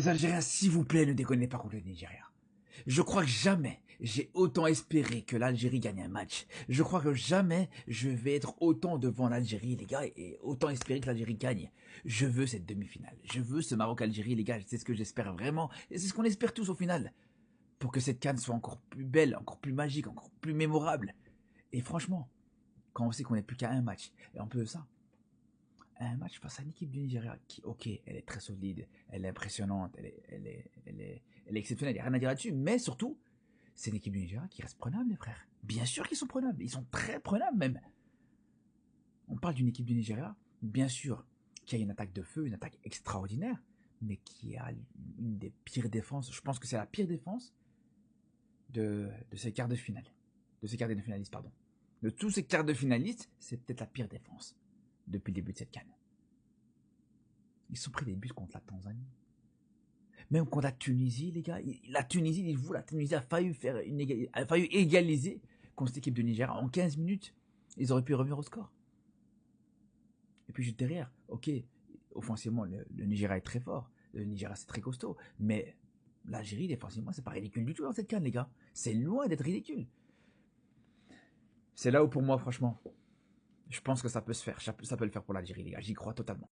Les Algériens, s'il vous plaît, ne déconnez pas contre le Nigeria. Je crois que jamais j'ai autant espéré que l'Algérie gagne un match. Je crois que jamais je vais être autant devant l'Algérie, les gars, et autant espérer que l'Algérie gagne. Je veux cette demi-finale. Je veux ce Maroc-Algérie, les gars. C'est ce que j'espère vraiment. Et c'est ce qu'on espère tous au final. Pour que cette CAN soit encore plus belle, encore plus magique, encore plus mémorable. Et franchement, quand on sait qu'on n'est plus qu'à un match, et en plus de ça, un match face à une équipe du Nigeria qui, ok, elle est très solide, elle est impressionnante, elle est exceptionnelle, il n'y a rien à dire là-dessus, mais surtout, c'est une équipe du Nigeria qui reste prenable, les frères. Bien sûr qu'ils sont prenables, ils sont très prenables même. On parle d'une équipe du Nigeria, bien sûr, qui a une attaque de feu, une attaque extraordinaire, mais qui a une des pires défenses, je pense que c'est la pire défense de ces quarts de finale. De ces quarts de finalistes, pardon. De tous ces quarts de finalistes, c'est peut-être la pire défense depuis le début de cette CAN. Ils ont pris des buts contre la Tanzanie. Même contre la Tunisie, les gars. La Tunisie, la Tunisie a failli égaliser contre cette équipe de Niger en 15 minutes. Ils auraient pu revenir au score. Et puis juste derrière, ok, offensivement, le Nigeria est très fort. Le Nigeria, c'est très costaud. Mais l'Algérie, défensivement, c'est pas ridicule du tout dans cette CAN, les gars. C'est loin d'être ridicule. C'est là où, pour moi, franchement, je pense que ça peut se faire. Ça peut le faire pour l'Algérie, les gars. J'y crois totalement.